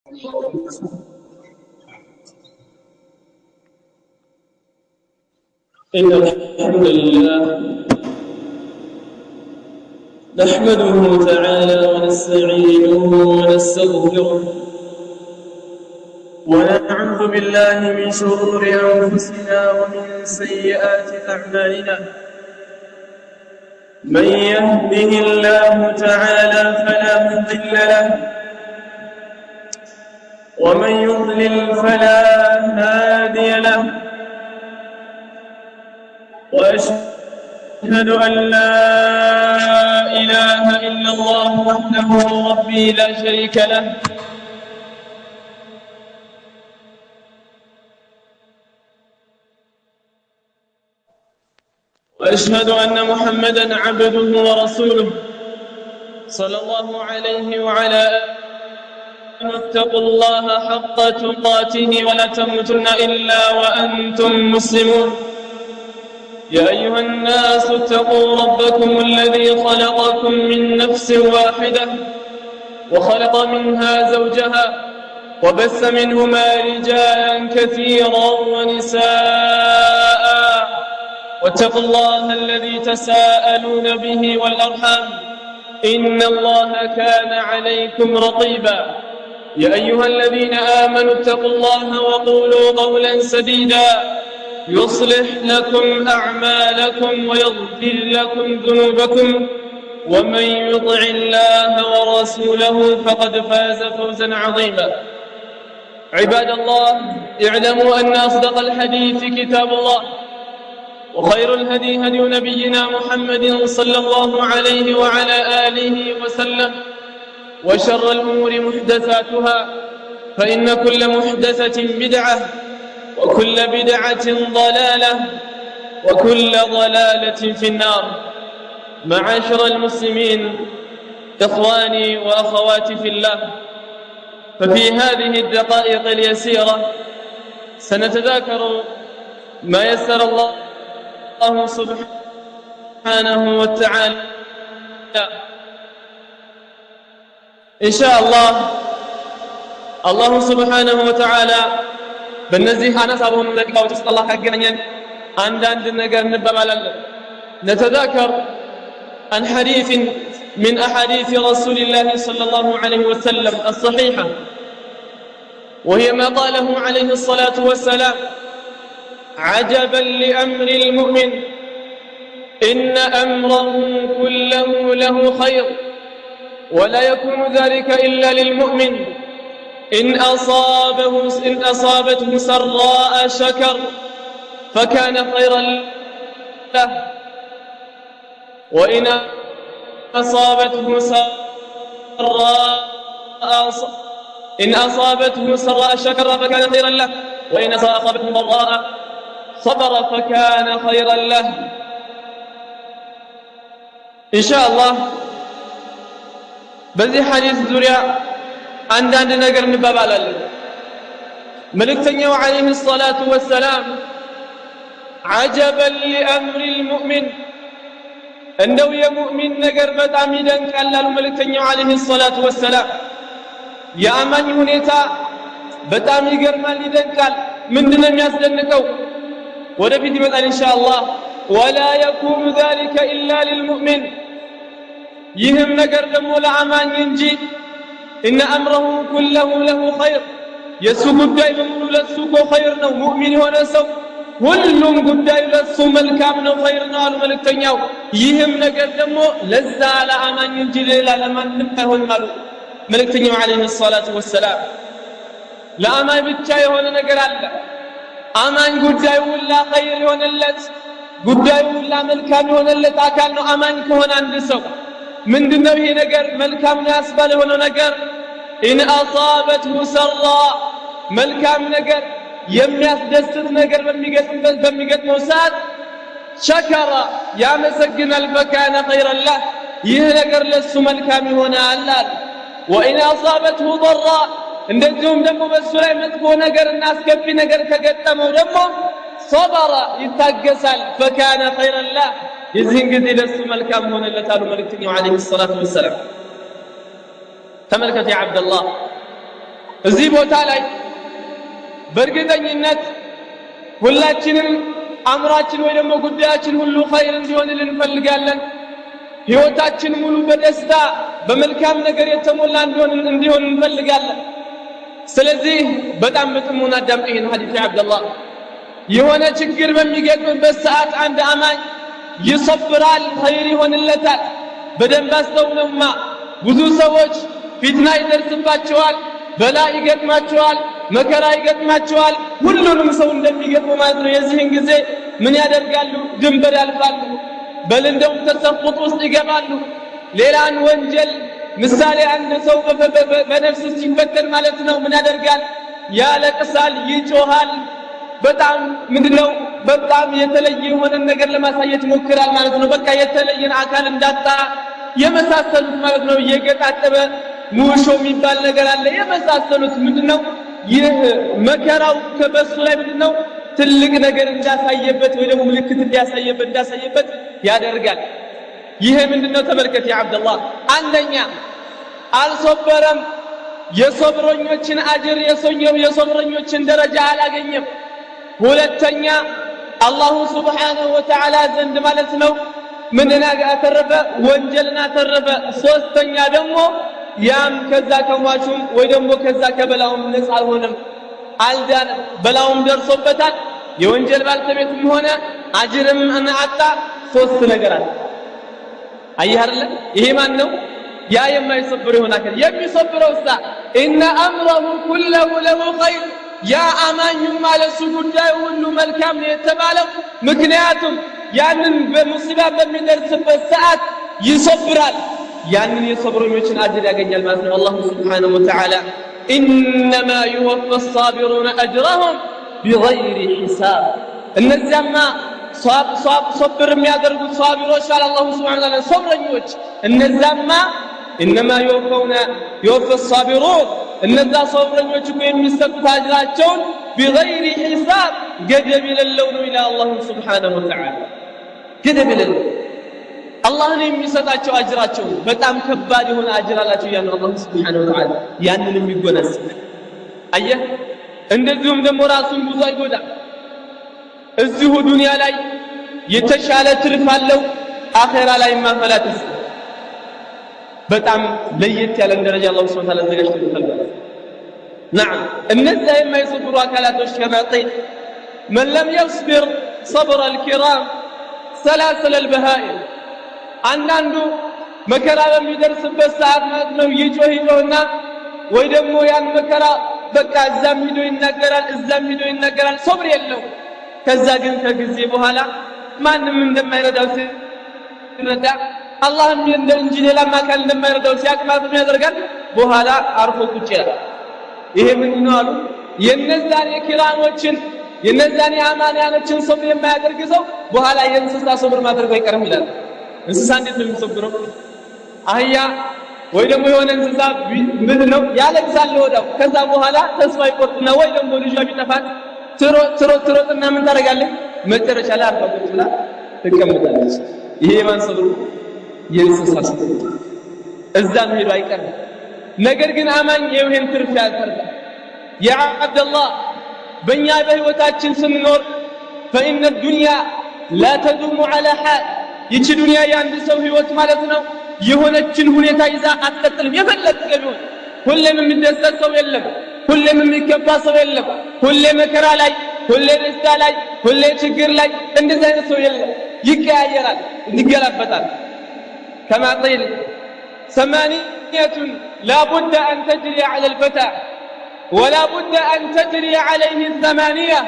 إن الحمد لله نحمده تعالى ونستعينه ونستغفره ونعوذ بالله من شرور أنفسنا ومن سيئات أعمالنا. من يهده الله تعالى فلا مضل له ومن يضلل فلا هادي له. وأشهد أن لا إله إلا الله وحده ربي لا شريك له. وأشهد أن محمدًا عبده ورسوله صلى الله عليه وعلى آله. اتقوا الله حق تقاته ولا تموتن إلا وأنتم مسلمون. يا أيها الناس اتقوا ربكم الذي خلقكم من نفس واحدة وخلق منها زوجها وبث منهما رجالا كثيرا ونساء. واتقوا الله الذي تساءلون به والأرحام إن الله كان عليكم رقيبا. يا أيها الذين آمنوا اتقوا الله وقولوا قولا سديدا يصلح لكم أعمالكم ويغفر لكم ذنوبكم ومن يطع الله ورسوله فقد فاز فوزا عظيما. عباد الله، اعلموا أن أصدق الحديث كتاب الله، وخير الهدي هدي نبينا محمد صلى الله عليه وعلى آله وسلم، وشر الأمور محدثاتها، فإن كل محدثة بدعة، وكل بدعة ضلالة، وكل ضلالة في النار. معاشر المسلمين، إخواني وأخواتي في الله، ففي هذه الدقائق اليسيرة سنتذاكر ما يسر الله سبحانه وتعالى إن شاء الله. الله سبحانه وتعالى በእነዚህ አነሳ በሆኑ ደቂቃዎች ውስጥ አላህ ያገናኘን አንዳንድ ነገር እንበባላለን። نتذاكر عن حديث من أحاديث رسول الله صلى الله عليه وسلم الصحيحة، وهي ما قاله عليه الصلاة والسلام: عجبا لأمر المؤمن إن أمره كله له خير، ولا يكون ذلك إلا للمؤمن. إن أصابته سراء شكر فكان خيرا له، وإن أصابته سراء شكر فكان خيرا له، وإن أصابته ضراء صبر فكان خيرا له. إن شاء الله بذي حديث زوريا عندنا نقر نبابالا. ملكتنيو عليه الصلاة والسلام: عجبا لأمر المؤمن، أنه يا مؤمن نقر بتعميدا كالله. ملكتنيو عليه الصلاة والسلام يا أمان هنيتا بتعمي قرما لدنكال من دون يسدنكو ودفيت مثلا إن شاء الله: ولا يكون ذلك إلا للمؤمن. يهم نقر دمو لعمان ينجي إن أمره كله له خير. يسو قدائي بمولو لسوكو خير نو مؤمن هنا سو ሁሉም ጉዳዩ ለሱ መልካም ነው፣ ኸይር ነው አሉ መልእክተኛው። ይህም ነገር ደግሞ ለዛ ለአማኝ እንጂ ሌላ ለማንም አይሆንም አሉ መልእክተኛው አለይሂ ሰላቱ ወሰላም። ለአማኝ ብቻ የሆነ ነገር አለ። አማኝ ጉዳዩ ሁላ ኸይር የሆነለት፣ ጉዳዩ ሁላ መልካም የሆነለት አካል ነው አማኝ ከሆነ አንድ ሰው። ምንድነው ይሄ ነገር መልካም ነው ያስባለ የሆነው ነገር? ኢን አሳበትሁ ሰራ፣ መልካም ነገር የሚያስደስት ነገር በሚገጥመው ሰዓት ሸከረ ያመሰግናል፣ ፈካነ ኸይረን ለህ፣ ይህ ነገር ለሱ መልካም ይሆናል አለ። ወኢን አሳበትሁ ضራ፣ እንደዚሁም ደግሞ በሱ ላይ መጥፎ ነገርና አስከፊ ነገር ከገጠመው ደግሞ ሰበረ ይታገሳል፣ ፈካነ ኸይረን ለህ፣ የዚህን ጊዜ ለሱ መልካም ሆነለት አሉ መልእክተኛው አለይሂ ሰላቱ ወሰላም። ተመልከቱ ያ አብደላህ፣ እዚህ ቦታ ላይ በእርግጠኝነት ሁላችንም አምራችን ወይ ደግሞ ጉዳያችን ሁሉ ኸይር እንዲሆንልን እንፈልጋለን። ህይወታችን ሙሉ በደስታ በመልካም ነገር የተሞላ እንዲሆን እንፈልጋለን። ስለዚህ በጣም በጥሞና አዳምጡ ይህን ሐዲስ አብደላህ። የሆነ ችግር በሚገጥምበት ሰዓት አንድ አማኝ ይሰብራል፣ ኸይር ይሆንለታል። በደንብ አስተውሉማ። ብዙ ሰዎች ፊትና ይደርስባቸዋል፣ በላ ይገጥማቸዋል፣ መከራ ይገጥማቸዋል። ሁሉንም ሰው እንደሚገጥሙ ማለት ነው። የዚህን ጊዜ ምን ያደርጋሉ? ድንበር ያልፋሉ። በል እንደውም ተሰፍጥ ውስጥ ይገባሉ። ሌላን ወንጀል ምሳሌ አንድ ሰው በነፍስ ሲፈተን ማለት ነው ምን ያደርጋል? ያለቅሳል፣ ይጮሃል። በጣም ምንድነው በጣም የተለየ የሆነ ነገር ለማሳየት ይሞክራል ማለት ነው። በቃ የተለየን አካል እንዳጣ የመሳሰሉት ማለት ነው። እየገጣጠበ ሙሾ የሚባል ነገር አለ። የመሳሰሉት ምንድነው ይህ መከራው ከበሱ ላይ ምንድነው ትልቅ ነገር እንዳሳየበት ወይ ደግሞ ምልክት እንዳሳየበት ያደርጋል። ይሄ ምንድነው? ተመልከት ያ አብደላህ። አንደኛ አልሶበረም፣ የሶብረኞችን አጅር የሶብረኞችን ደረጃ አላገኘም። ሁለተኛ አላሁ ሱብሓነሁ ወተዓላ ዘንድ ማለት ነው ምንን አተረፈ? ወንጀልን አተረፈ። ሶስተኛ ደግሞ ያም ከዛ ከሟቹም ወይ ደግሞ ከዛ ከበላውም ነፃ አልሆነም፣ አልዳንም። በላውም ደርሶበታል፣ የወንጀል ባልተቤትም ሆነ አጅርም አጣ። ሶስት ነገር አለ። አየህ አይደለ? ይሄ ማን ነው? ያ የማይሰብር ይሆናል። የሚሰብረው ሳ ኢነ አምረሁ ኩለሁ ለሁ ኸይር። ያ አማኙም ማለት ጉዳዩ ሁሉ መልካም ነው የተባለው ምክንያቱም ያንን በሙሲባ በሚደርስበት ሰዓት ይሰብራል። ያንን የሰብረኞችን አጅር ያገኛል ማለት ነው። አላሁ ሱብሓነሁ ወተዓላ ኢነማ ዩወፋ الصابرون أجرهم بغير حساب። እነዚያማ ሶብር የሚያደርጉት ሷቢሮች አለ አላሁ ሱብሓነሁ ወተዓላ ሰብረኞች። እነዛማ ኢነማ ዩወፋ الصابرون እነዛ ሰብረኞች እኮ የሚሰጡት አጅራቸውን بغير حساب ገደብ የሌለው ነው ይላል አላሁ ሱብሓነሁ ወተዓላ። ገደብ የሌለው አላህን የሚሰጣቸው አጅራቸው በጣም ከባድ የሆነ አጅር አላቸው ያን አላህ Subhanahu Wa Ta'ala ያንን የሚጎናጽፍ አየህ። እንደዚሁም ደግሞ ራሱን ብዙ አይጎዳ። እዚሁ ዱንያ ላይ የተሻለ ትርፍ አለው፣ አኺራ ላይ ማፈላትስ በጣም ለየት ያለ ደረጃ አላህ Subhanahu Wa Ta'ala ዘጋጅቶታል። نعم እነዛ የማይሰብሩ አካላቶች ከማጠይ من لم يصبر صبر الكرام سلاسل البهائم። አንዳንዱ መከራ በሚደርስበት ሰዓት ማለት ነው ይጮህና ወይ ደግሞ ያን መከራ በቃ እዛም ሄዶ ይናገራል እዛም ሄዶ ይናገራል፣ ሶብር የለው። ከዛ ግን ከጊዜ በኋላ ማንም እንደማይረዳው ሲረዳ አላህም እንጂ ሌላም አካል እንደማይረዳው ሲያውቅ ማለት ምን ያደርጋል? በኋላ አርፎ ቁጭ ይላል። ይሄ ምን ነው አሉ የነዛን የኪራሞችን የነዛን የአማንያኖችን ሶብር የማያደርግ ሰው በኋላ የእንስሳ ሶብር ማድረግ አይቀርም ይላል። እንስሳ እንዴት ነው የሚሰብረው? አህያ ወይ ደግሞ የሆነ እንስሳ ምንድነው ያለቅሳል ወዳው። ከዛ በኋላ ተስፋ ይቆርጥና ወይ ደግሞ ልጇ ቢጠፋት ትሮጥና ምን ታደርጋለች? መጨረሻ ላይ አርፋ ቁጭ ብላ ትቀመጣለች። ይሄ ማን ሰብሩ? የእንስሳ ሰብር። እዛም ሄዶ አይቀርም። ነገር ግን አማኝ ይሄን ትርፍ ያተርፋል። ያ አብደላህ በእኛ በህይወታችን ስንኖር فإن الدنيا لا تدوم على حال። ይቺ ዱንያ የአንድ ሰው ህይወት ማለት ነው የሆነችን ሁኔታ ይዛ አትቀጥልም። የፈለገ ቢሆን ሁሌም የሚደሰት ሰው የለም፣ ሁሌም የሚከፋ ሰው የለም። ሁሌ መከራ ላይ፣ ሁሌ ደስታ ላይ፣ ሁሌ ችግር ላይ እንደዚህ አይነት ሰው የለም። ይቀያየራል፣ ይገላበጣል። كما قيل ثمانية لا بد أن تجري على الفتى ولا بد أن تجري عليه الثمانية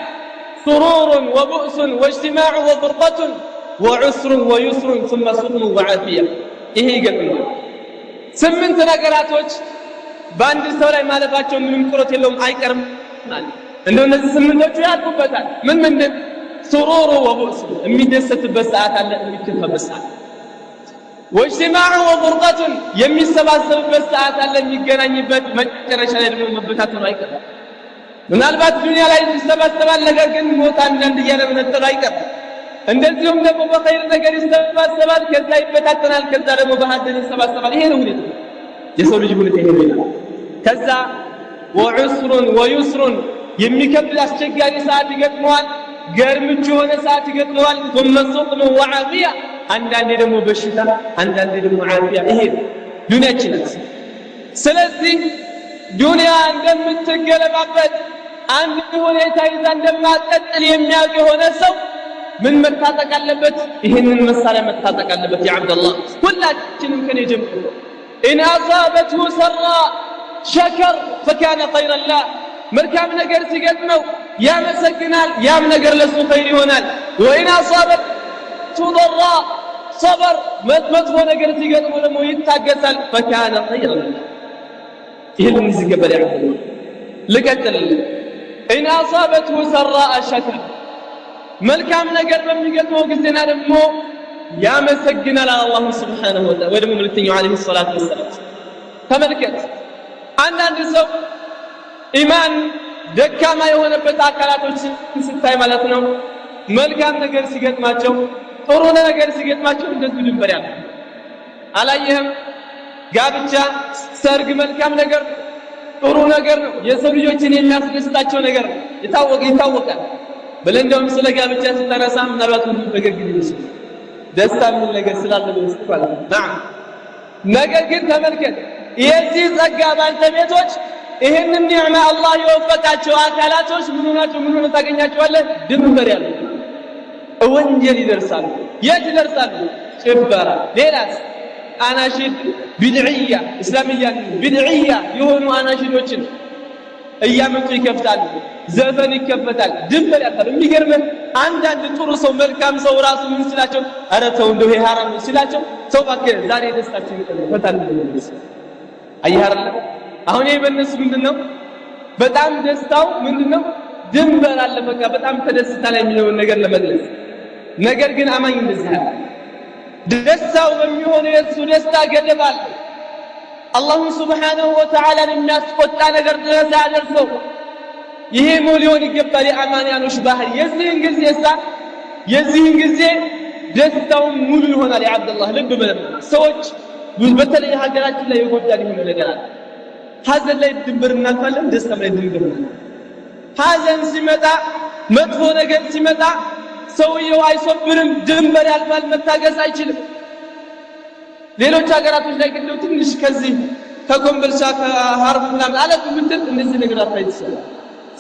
سرور وبؤس واجتماع وفرقة وعسر ويسر ثم سلم وعافية። ይሄ ይገጥማል። ስምንት ነገራቶች በአንድ ሰው ላይ ማለፋቸው ምንም ቁርጥ የለውም አይቀርም ማለት እንደው እነዚህ ስምንቶቹ ያልኩበታል። ምንድን سرور وبؤس የሚደሰትበት ሰዓት አለ፣ የሚከፋበት ሰዓት واجتماع وفرقة የሚሰባሰብበት ሰዓት አለ፣ የሚገናኝበት መጨረሻ ላይ ደግሞ መበታተኑ አይቀርም። ምናልባት ዱንያ ላይ ይሰባሰባል፣ ነገር ግን ሞት አንዳንድ እያለመነጠሉ አይቀርም። እንደዚሁም ደግሞ በኸይር ነገር ይሰባሰባል፣ ከዛ ይበታተናል፣ ከዛ ደግሞ በሐዘን ይሰባሰባል። ይሄ ነው ሁኔታ የሰው ልጅ ሁኔታ ይሄ ነው። ከዛ ወዑስሩን ወዩስሩን የሚከብድ አስቸጋሪ ሰዓት ይገጥመዋል ገርምቹ የሆነ ሰዓት ይገጥመዋል ثم سقم وعافية አንዳንዴ ደግሞ በሽታ አንዳንዴ ደግሞ ዓፊያ ይሄ ዱንያችን ስለዚህ ዱንያ እንደምትገለባበት አንድ ሁኔታ ይዛ እንደማትቀጥል የሚያውቅ የሆነ ሰው ምን መታጠቅ አለበት ይሄንን መሳሪያ መታጠቅ አለበት ያ አብደላህ ሁላችንም ከኔ ጀምሮ إن أصابته سراء شكر فكان خيرا له مركب نجر سيقدمه يا مسكنال يا نجر لسو خير يونال وإن أصابته ضراء صبر مطفو نجر سيقدمه لما يتاقسل فكان خيرا له يهلم نسيقبل يا عبد لقتل إن أصابته سراء شكر مركب نجر بميقدمه قسنا رمو يا مسكنا على الله سبحانه وتعالى ودم ملتني عليه الصلاة والسلام تملكت አንዳንድ ሰው ኢማን ደካማ የሆነበት አካላቶች ስታይ ማለት ነው መልካም ነገር ሲገጥማቸው ጥሩ ነገር ሲገጥማቸው እንደዚህ ድንበር ያለ አላየህም ጋብቻ ሰርግ መልካም ነገር ጥሩ ነገር ነው የሰው ልጆችን የሚያስደስታቸው ነገር ይታወቃል በለንደውም ስለ ጋብቻ ሲተነሳ ምናልባት ሁሉ ፈገግ ይልሽ ደስታ ምን ነገር ስላለ በስተፋል ነገር ግን ተመልከት የዚህ ጸጋ ባልተቤቶች ይሄንን ኒዕማ አላህ የወፈቃቸው አካላቶች ምን ሆነ ታገኛቸዋለህ ድንበር ያለው ወንጀል ይደርሳሉ የት ይደርሳሉ ጭፈራ ሌላስ አናሺድ ቢድዕያ እስላሚያ ቢድዕያ የሆኑ አናሺዶችን እያመጡ ይከፍታሉ ዘፈን ይከፈታል ድንበር ያለው የሚገርምህ አንዳንድ ጥሩ ሰው መልካም ሰው ራሱ ምን ሲላቸው አረ ተው እንደው ይሄ ሐራም ነው ሲላቸው ሰው ባከ ዛሬ ደስታችን ይፈታል አያረለ አሁን የበነሱ ምንድነው በጣም ደስታው ምንድነው ድንበር አለ በቃ በጣም ተደስታ ላይ የሚለውን ነገር ለመግለጽ ነገር ግን አማኝ እንደዚህ አለ ደስታው በሚሆነው የሱ ደስታ ገደብ አለ አላህ Subhanahu Wa Ta'ala የሚያስቆጣ ነገር ድረስ ያደርሰው ይሄ ሞሊዮን ይገባል የአማንያኖች ባህሪ የዚህን ጊዜ ደስታው ሙሉ ይሆናል ያ አብደላህ ልብ በለ ሰዎች በተለይ ሀገራችን ላይ የጎዳል ይሆነ ነገር አለ ሐዘን ላይ ድንበር እናልፋለን ደስታ ላይ ድንበር ሐዘን ሲመጣ መጥፎ ነገር ሲመጣ ሰውየው አይሶብርም ድንበር ያልፋል መታገስ አይችልም ሌሎች ሀገራቶች ላይ ግን ትንሽ ከዚህ ከኮምቦልቻ ከሐርብ ምናምን አለፍ ምንድን እንደዚህ ነገር አታይተሰለ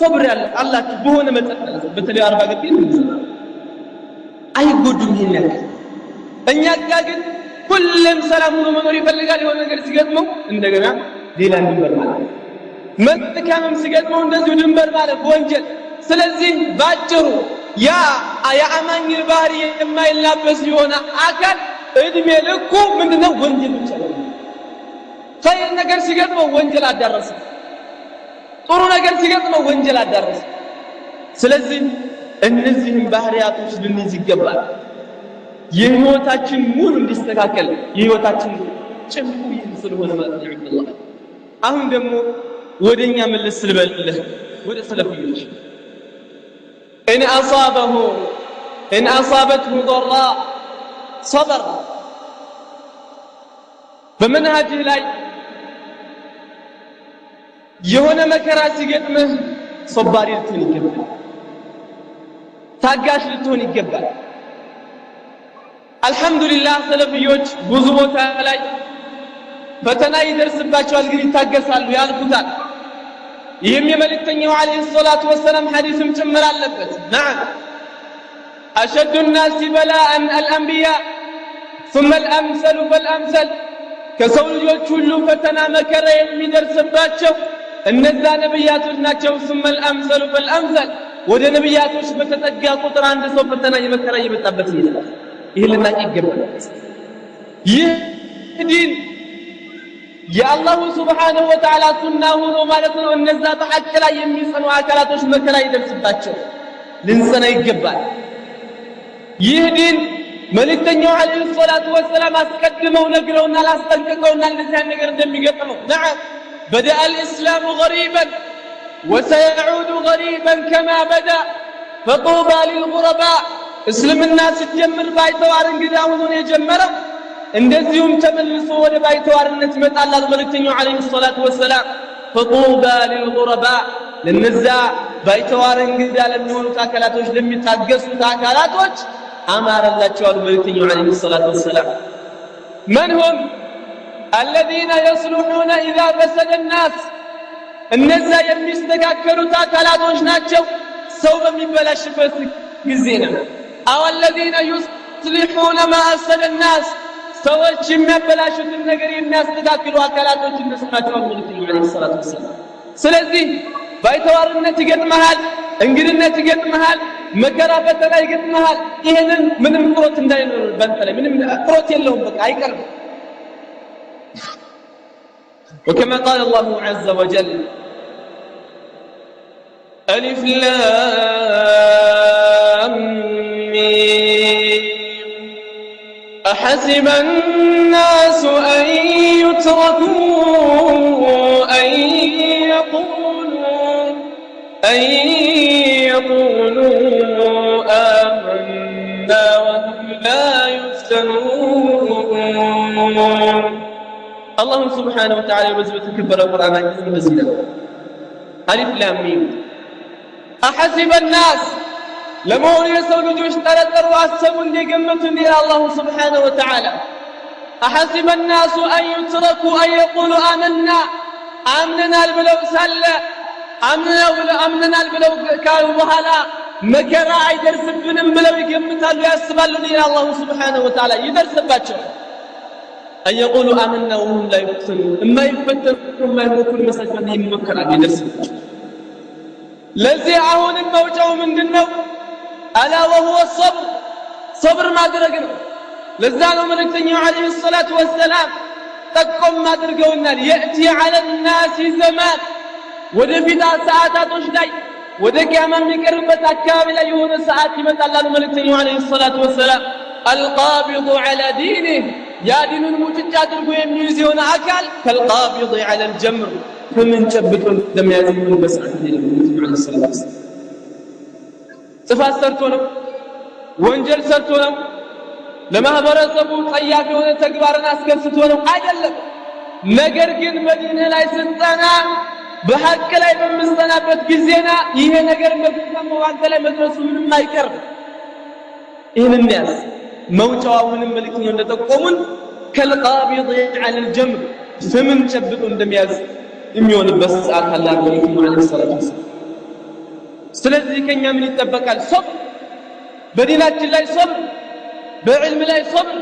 ሶብር ያለ አላህ በሆነ መጠን በተለይ አርባ ገብ አይጎዱም ይሄን እኛ ጋር ግን ሁሉም ሰላም ሆኖ መኖር ይፈልጋል የሆነ ነገር ሲገጥመው እንደገና ሌላ ድንበር ማለት መልካምም ሲገጥመው እንደዚህ ድንበር ማለት ወንጀል ስለዚህ ባጭሩ ያ አማኝ ባህሪ የማይላበስ የሆነ አካል እድሜ ልኩ ምንድነው ወንጀል ብቻ ነው ኸይር ነገር ሲገጥመው ወንጀል አዳረሰ ጥሩ ነገር ሲገጥመው ወንጀል አዳረሰ ስለዚህ እነዚህን ባህሪያቶች ልንይዝ ይገባል የህይወታችን ሙሉ እንዲስተካከል የህይወታችን ጭምቁ ስለሆነ ማለት ነው አብዱላህ አሁን ደግሞ ወደኛ መለስ ልበልህ ወደ ሰለፊዮች ان اصابته ضراء صبر በመንሃጅህ ላይ የሆነ መከራ ሲገጥምህ ሶባሪ ልትሆን ይገባል ታጋሽ ልትሆን ይገባል አልহামዱሊላህ ሰለፊዮች ብዙ ቦታ ላይ ፈተና ይደርስባቸዋል ግን ይታገሳሉ ያልፉታል ይህም የመልእክተኛው አለይሂ ሰላቱ ወሰለም ሐዲስም ጭምር አለበት نعم اشد الناس بلاء الانبياء ثم الامثل فالامثل ከሰው ልጆች ሁሉ ፈተና መከራ የሚደርስባቸው እነዛ ነብያቶች ናቸው ثم الامثل فالامثل ወደ ነብያቶች በተጠጋ ቁጥር አንድ ሰው ፈተና የመከራ ይመጣበት ይላል ይሄ ልናቅ ይገባል ይህ ዲን የአላሁ Subhanahu Wa Ta'ala ሱና ሆኖ ማለት ነው እነዛ በሐቅ ላይ የሚጸኑ አካላቶች መከራ ይደርስባቸው ልንጸና ይገባል ይህ ዲን መልእክተኛው አለይሂ ሰላቱ ወሰለም አስቀድመው ነግረውና አስጠንቅቀውና እንደዚህ ነገር እንደሚገጥመው نعم بدأ الإسلام غريبا وسيعود غريبا كما بدأ فطوبى للغرباء እስልምና ሲጀምር ባይተዋር እንግዳው ሆኖ የጀመረው እንደዚሁም ተመልሶ ወደ ባይተዋርነት ይመጣል መልእክተኛው አለይሂ ሰላቱ ወሰለም فطوبى للغرباء للنزاع بايتوار انجدا لميونو تاكلاتوች ለሚታገሱ ታካላቶች አማረላቸው አሉ መልእክተኛው عليه الصلاه والسلام من هم الذين يصلحون اذا فسد الناس እነዛ የሚስተካከሉ ታካላቶች ናቸው ሰው በሚበላሽበት ጊዜ ነው አው الذين يصلحون ما افسد الناس ሰዎች የሚያበላሹትን ነገር የሚያስተካክሉ አካላቶች እነሱ ናቸው መልእክተኛው عليه الصلاه والسلام ስለዚህ ባይተዋርነት ይገጥመሃል እንግድነት ይገጥመሃል መከራ ፈተና ይገጥመሃል ይሄንን ምንም ጥሮት እንዳይኖር በእንተ ላይ ምንም ጥሮት የለውም በቃ አይቀርም وكما قال الله عز وجل ألف لام ميم أحسب الناس أن يتركوا أن يقولوا آمنا وهم لا يفتنون الله سبحانه وتعالى يبزبط كبر القرآن المزيد ألف لام ميم أحسب الناس لما يسول جوش تلتر وأسموا اللي قمتوا إلى الله سبحانه وتعالى أحسب الناس أن يتركوا أن يقولوا آمنا البلو سلا آمنا البلو كانوا بحالا مكرا يدرس بنم بلو يقمتوا يسبالوا إلى الله سبحانه وتعالى يدرس باتشو أن يقولوا آمنا وهم لا يفتنون إما يفتنون ما يمكن مسجد يمكن يدرس لذي عون الموجه من دنو ألا وهو الصبر صبر ما درقنا لذانه ملكتني عليه الصلاة والسلام تقوم ما درقونا يأتي على الناس زمان ودفتا ساعات وشداي ودك أمام يقربت أكامل يهون ساعات مثلا ملكتني عليه الصلاة والسلام القابض على دينه يا دين المججات القويم يزيون أكل كالقابض على الجمر فمن شبكوا دم يزيون بس عليه الصلاة والسلام صفات سرتونه ወንጀል ሰርቶ ነው ለማህበረሰቡ ጠያቂ የሆነ ተግባርን አስከፍቶ ነው አይደለም ነገር ግን በዲንህ ላይ ስንጸና በሐቅ ላይ በምንጸናበት ጊዜና ይሄ ነገር መፈጸሙ አንተ ላይ መድረሱ ምንም አይቀርም ይሄንን ያስ መውጫውን መልእክተኛው እንደጠቆሙን ከልቃቢድ على الجمر ስምን ጨብጦ እንደሚያዝ የሚሆንበት ሰዓት አለ መልእክተኛው عليه الصلاه والسلام ስለዚህ ከኛ ምን ይጠበቃል ሶብር በዲናችን ላይ ሶብር በዕልም ላይ ሶብር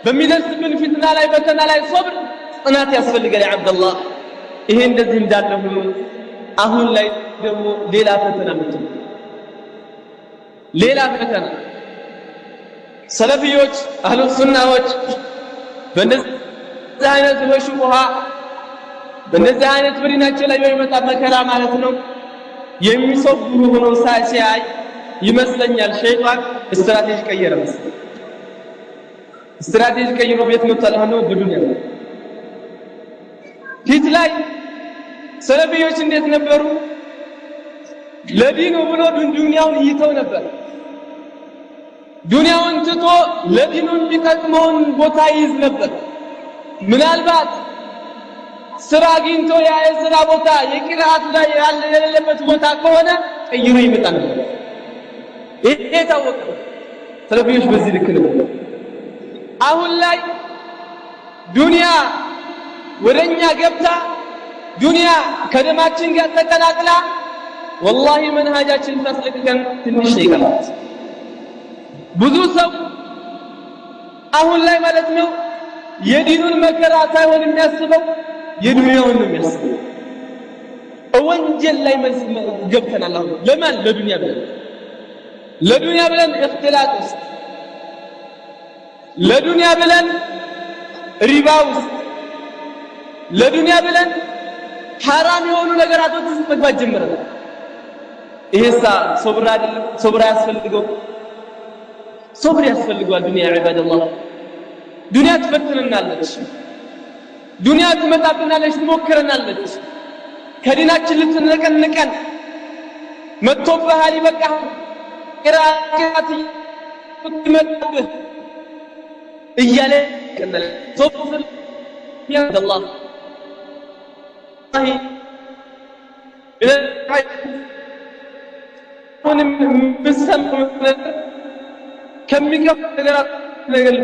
በሚደርስብን ፊትና ላይ በተና ላይ ሶብር ጽናት ያስፈልጋል ያ አብደላህ ይሄ እንደዚህ እንዳለ ሆኖ አሁን ላይ ደግሞ ሌላ ፈተና መጥቶ ሌላ ፈተና ሰለፊዮች አህሉ ሱናዎች በእንደዚህ አይነት በሽቡሃ በእንደዚህ አይነት በዲናችን ላይ የሚመጣ መከራ ማለት ነው የሚሶብሩ ሆኖ ሳይያይ ይመስለኛል ሸይጣን ስትራቴጂ ቀየረ መሰለኝ ስትራቴጂ ቀይሮ ቤት መጥቷል አሁን በዱንያ ፊት ላይ ሰለፊዮች እንዴት ነበሩ ለዲኑ ብሎ ዱንያውን ይተው ነበር ዱንያውን ትቶ ለዲኑ ቢጠቅመውን ቦታ ይዝ ነበር ምናልባት ስራ አግኝቶ ያ የሥራ ቦታ የቂራአት ላይ ያለበት ቦታ ከሆነ ቀይሮ ይመጣል ይሄ ታወቀ ሰለፊዮች በዚህ ልክ ነው አሁን ላይ ዱንያ ወደኛ ገብታ ዱንያ ከደማችን ጋር ተቀላቅላ والله መንሃጃችን ተስልከን ትንሽ ይቀራል ብዙ ሰው አሁን ላይ ማለት ነው የዲኑን መከራ ሳይሆን የሚያስበው የዱንያውን ነው የሚያስበው ወንጀል ላይ ገብተናል አሁን ለማን ለዱንያ ብለን اختلاط ውስጥ ለዱንያ ብለን ሪባ ውስጥ ለዱንያ ብለን حرام የሆኑ ነገራቶች ውስጥ መግባት ጀምረናል ይሄሳ ሶብር አይደለም ሶብር ያስፈልገዋል ዱንያ عباد الله ዱንያ ትፈትነናለች ዱንያ ትመጣብናለች ትሞክረናለች ከዲናችን ልትነቀንቀን መጥቶብሃል ይበቃ ቅራአት ይመጣብህ እያለ ከነለ ሶብር ያ الله كم ነገር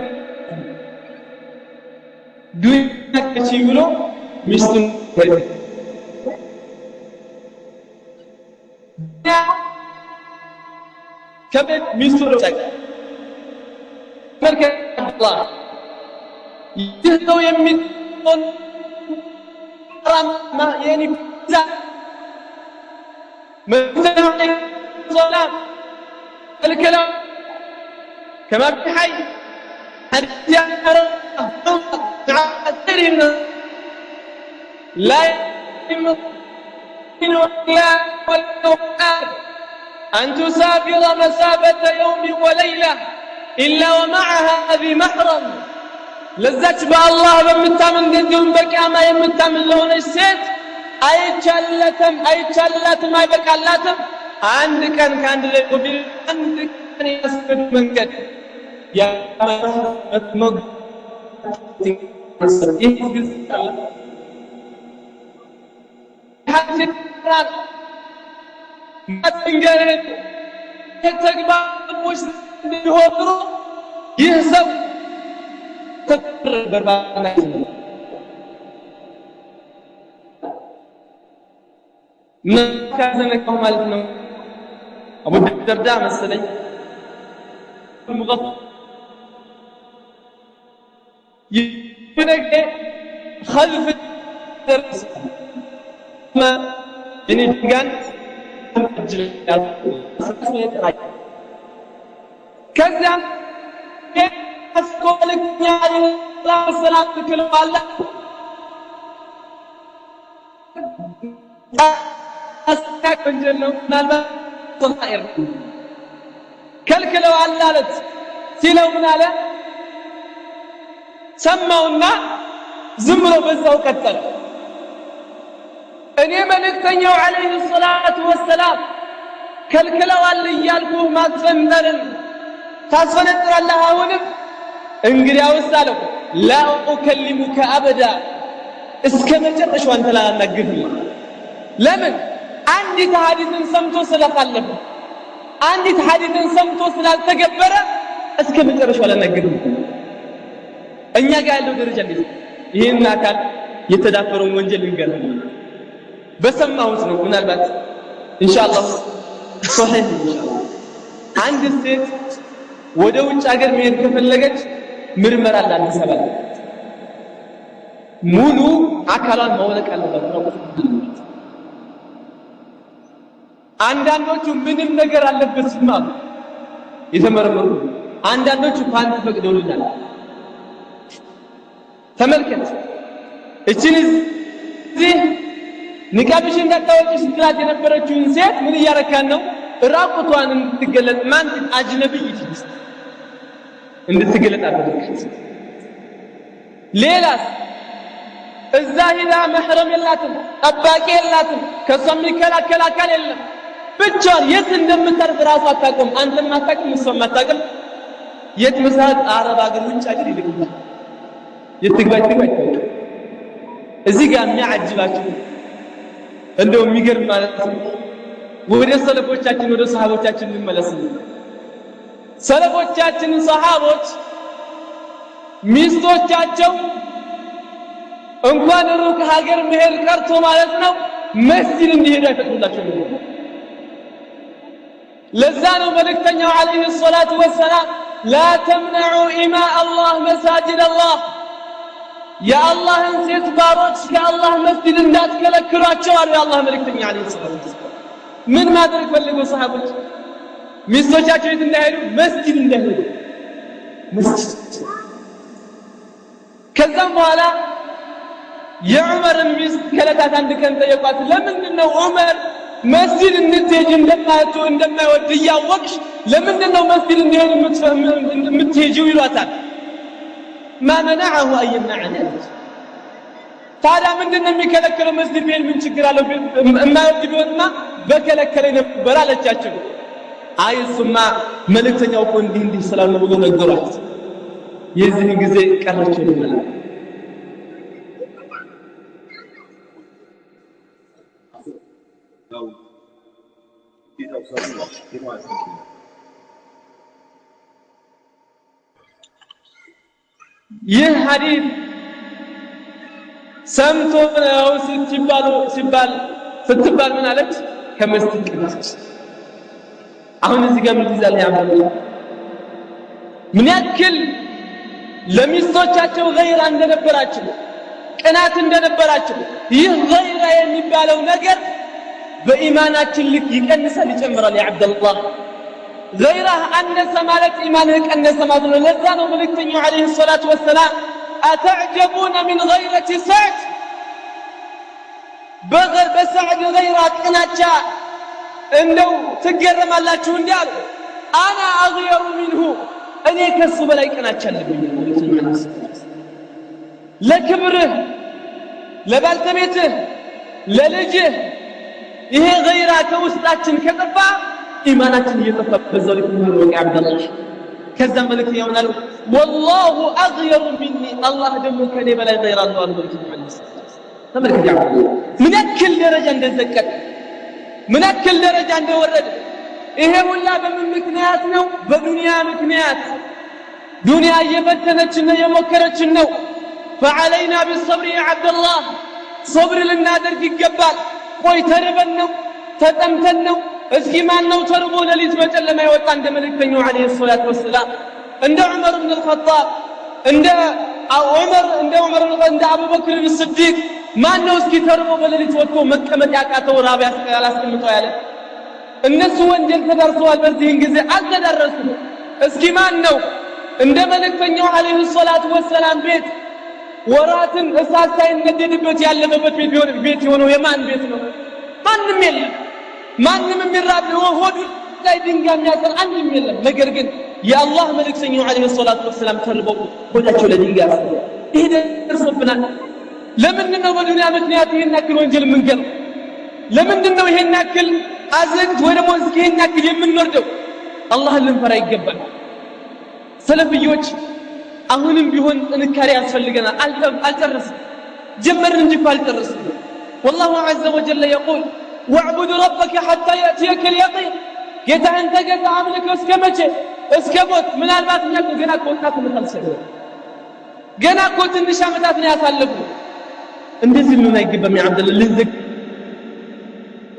ዱንያ ከቺብሎ ሚስቱን ከቤት ሚስቱን ጨቅ መርከ አላህ ይህው የሚሆን ራማ የኒ ዛ مثلا الصلاه الكلام كما في حي لا يمكن أن تسافر مسافة يوم وليلة إلا ومعها ذي محرم لذات بالله بمتامن قديم بكاما يمتامن لون السيت أي تشلتم أي بكالاتم عندك كان لقبل عندك كان يسكت من قد يا متمق حتى ما تنقرد يتقبع مش يهضرو يهزو تقرر بربانا نكازنكم مالتنا أبو الدرداء مثلا المغفر يبنك خلف الدرس ما يعني كان كذا أسكولك يا الله السلام كل الله أسكت الجنة نالبا صغير كلكلوا علالت سيلوا من على سمعونا زمروا بزاو قتل أني ملكتنيو عليه الصلاة والسلام كلكلوا على يالكو ما تفندرن تاسفنتر الله هونم انقريا وسالو لا أكلمك أبدا اسكمجرش وانت لا نقفل لمن عندي حديث سمتو سلقلب عندي حديث سمتو سلالتكبر اسكمجرش ولا نقفل እኛ ጋር ያለው ደረጃ እንዴት ይሄን አካል የተዳፈረውን ወንጀል እንገርም በሰማሁት ነው ምናልባት ኢንሻአላህ ሶሂህ ኢንሻአላህ አንድ ሴት ወደ ውጭ ሀገር መሄድ ከፈለገች ምርመራ አላንሰባል ሙሉ አካሏን ማወቅ አለበት ነው አንዳንዶቹ ምንም ነገር አለበት ማለት የተመረመሩ አንዳንዶቹ ፓንት ፈቅደውልናል ተመልከት እቺን እዚህ ንቃብሽ እንዳታወጪ ስትላት የነበረችውን ሴት ምን እያረካን ነው ራቁቷን እንድትገለጥ ማን አጅነብይ ይችላል እንድትገለጥ አደረገች ሌላስ እዛ ሄዳ መህረም የላትም ጠባቂ የላትም ከሷም ይከላከል አካል የለም ብቻዋን የት እንደምታርፍ ራሷ አታውቅም አንተም አታውቅም እሷም አታውቅም የት መስራት አረብ ሀገር ውጭ ሀገር ይልቁታል يتقبل እዚህ ጋር የሚያጅባችሁ እንደው የሚገርም ማለት ነው ወደ ሰለፎቻችን ወደ ሰሃቦቻችን እንመለስ ሰለፎቻችን ሰሃቦች ሚስቶቻቸው እንኳን ሩቅ ሀገር መሄድ ቀርቶ ማለት ነው መስጂድ እንዲሄዱ አይፈቅዱላቸው ለዛ ነው መልእክተኛው አለይሂ ሰላቱ ወሰላም لا تمنعوا إماء الله مساجد الله يا الله انسيت باروች ከአላህ መስጂድ እንዳትከለክሏቸው አለ አላህ መልእክተኛ አለይሂ ሰላቱ ወሰለም ምን ማድረግ ፈልገው ሰሃቦች ሚስቶቻቸው የት እንዳይሄዱ መስጂድ እንዳይሄዱ መስጂድ ከዛም በኋላ የዑመርን ሚስት ከለታት አንድ ቀን ጠየቋት ለምንድነው ዑመር መስጂድ እንድትሄጂ እንደማይወድ እያወቅሽ ለምንድነው መስጂድ እንዲሄድ የምትሄጂው ይሏታል ما منعه أن يمنعنا ታዲያ ምንድነው የሚከለክለው መስጂድ ቤል ምን ችግር አለው የማይወድ ቢሆንማ በከለከለ ነበር አለቻቸው አይሱማ መልእክተኛው እኮ እንዲህ ስላለ ብሎ ነገሯት የዚህ ጊዜ ቀረችው ይላል ይህ ሐዲስ ሰምቶ ነው ስትባል ምን አለች? ከመስጠት ቀነች። አሁን እዚህ ጋር ምን ይዛል ያባሉ ምን ያክል ለሚስቶቻቸው ገይራ እንደነበራቸው ቅናት እንደነበራቸው ይህ ገይራ የሚባለው ነገር በኢማናችን ልክ ይቀንሳል ይጨምራል። ያ አብደላህ ገይራ አነሰ ማለት ኢማንህ ቀነሰ ማለት ነው። ለዛ ነው መልእክተኛው አለይሂ ሰላቱ ወሰላም አተዕጀቡነ ሚን ገይረቲ ሰዕድ በሰዕድ ገይራ ቅናቻ እንደው ትገረማላችሁ እንዴ አሉ። አና አግየሩ ሚንሁ እኔ ከሱ በላይ ቅናቻ አለብኝ። ለክብርህ ለባልተቤትህ ለልጅህ ይሄ ገይራ ከውስጣችን ከጠፋ ኢማናችን እየጠፋ በዛው ልክ ነው። ወቂ አብደላህ ከዛም መልእክተኛው ምን አሉ? ወላሁ አግየሩ ሚኒ አላህ ደግሞ ከኔ በላይ ገይራ አለው አሉ። ተመልከት ያ ምን ያክል ደረጃ እንደዘቀጠ ምን ያክል ደረጃ እንደወረደ። ይሄ ሁላ በምን ምክንያት ነው? በዱንያ ምክንያት። ዱንያ እየፈተነችን ነው የሞከረችን ነው። فعلينا بالصبر يا عبد الله صبر ልናደርግ ይገባል። ቆይ ተርበን ነው ተጠምተን ነው እስኪ ማን ነው ተርቦ ለሊት በጨለማ ይወጣ እንደ መልእክተኛው አለይሂ ሰላቱ ወሰላም እንደ ዑመር ኢብኑ አልኸጣብ እንደ አቡበክር الصديق ማን ነው እስኪ ተርቦ በሌሊት ወጥቶ መቀመጥ ያቃተው ራብ ያላስቀምጠው ያለ? እነሱ ወንጀል ተዳርሰዋል። በዚህን ጊዜ አልተዳረሱም። እስኪ ማን ነው እንደ መልእክተኛው አለይሂ ሰላቱ ወሰላም ቤት ወራትን እሳት ሳይነደድበት ያለበት ቤት የሆነው የማን ቤት ነው? ማንም የለም። ማንም የሚራብ ነው ሆዱ ላይ ድንጋይ የሚያስር አንድም የለም። ነገር ግን የአላህ መልእክተኛው አለይሂ ሰላቱ ወሰላም ተርበው ሆዳቸው ለድንጋይ ያስር። ይሄ ደርሶብናል። ለምንድን ነው በዱንያ ምክንያት ይሄን ያክል ወንጀል የምንገባው? ለምንድን ነው ይሄን ያክል አዘግት ወይ ደግሞ እስኪ ይሄን ያክል የምንወርደው? አላህን ልንፈራ ይገባል። ሰለፍዮች አሁንም ቢሆን ጥንካሬ ያስፈልገናል። አልጨረስም ጀመርን እንጂ አልጨረስም። والله عز وجل يقول واعبد ربك حتى يأتيك اليقين ጌታህን ተገዛ አምልከው እስከ መቼ? እስከ ሞት። ምናልባት እኛ ገና ወጣት እንፈልሰው ገና እኮ ትንሽ ዓመታት ነው ያሳለፉ። እንደዚህ ምን አይገባም። ያ አብደላህ ልንዘግ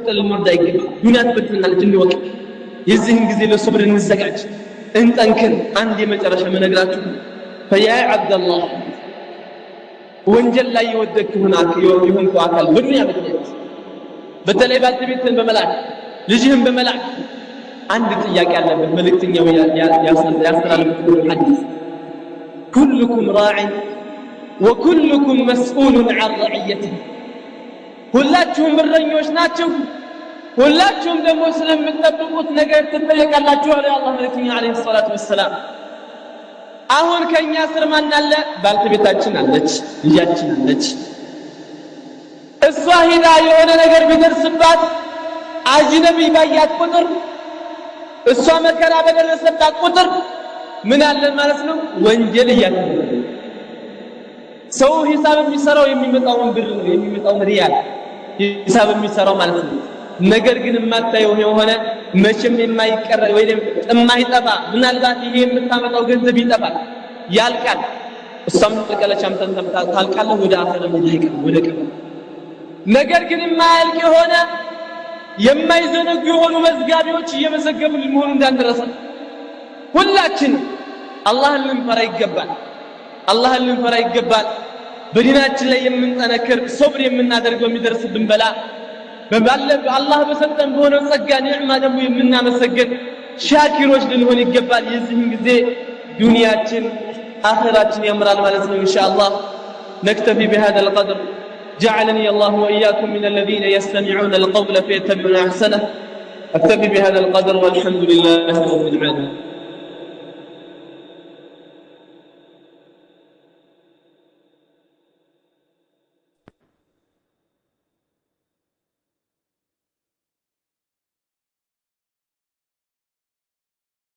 ለልመርዳ አይገባም። ዱንያ ትበትናለች እንዲወቅ። የዚህን ጊዜ ለሶብር እንዘጋጅ እንጠንክር። አንድ የመጨረሻ መነግራችሁ ፈያ አብደላህ ወንጀል ላይ የወደቅሁና የሆንኩ አካል በዱንያ ምክንያት በተለይ ባልተቤትህን በመላክ ልጅህን በመላክ አንድ ጥያቄ አለበት። መልእክተኛው ያስተላለፉት ሐዲስ ኩልኩም ራዕን ወኩልኩም መስኡሉን ዐን ረዕየቲህ ሁላችሁም እረኞች ናችሁ፣ ሁላችሁም ደግሞ ስለምትጠብቁት ነገር ትጠየቃላችሁ አለ የአላህ መልእክተኛ አለይሂ ሰላቱ ወሰላም። አሁን ከኛ ስር ማን አለ? ባልተቤታችን አለች፣ ልጃችን አለች። እሷ ሂዳ የሆነ ነገር ቢደርስባት አጅነቢ ባያት ቁጥር እሷ መከራ በደረሰባት ቁጥር ምን አለን ማለት ነው? ወንጀል እያደረገ ሰው ሂሳብ የሚሰራው የሚመጣውን ብር የሚመጣውን ሪያል ሂሳብ የሚሰራው ማለት ነው። ነገር ግን የማታየው የሆነ መቼም የማይቀር ወይ የማይጠፋ ምናልባት ይሄ የምታመጣው ገንዘብ ይጠፋል፣ ያልቃል። እሷም ተቀለች አምተን ታልቃለህ ወደ አኸራ መላእክት ወደ ቀብር። ነገር ግን የማያልቅ የሆነ የማይዘነጉ የሆኑ መዝጋቢዎች እየመዘገቡልን መሆኑን እንዳንረሳ ሁላችን አላህን ልንፈራ ይገባል። አላህን ልንፈራ ይገባል። በዲናችን ላይ የምንጠነክር ሶብር የምናደርገው የሚደርስብን በላ አላህ በሰጠን በሆነ ጸጋ ኒዕማ ደግሞ የምናመሰግን ሻኪሮች ልንሆን ይገባል። የዚህን ጊዜ ዱንያችን አኺራችን ያምራል ማለት ነው። ኢንሻአላህ نكتفي بهذا القدر جعلني الله وإياكم من الذين يستمعون القول فيتبعون أحسنه. أكتفي بهذا القدر والحمد لله رب العالمين.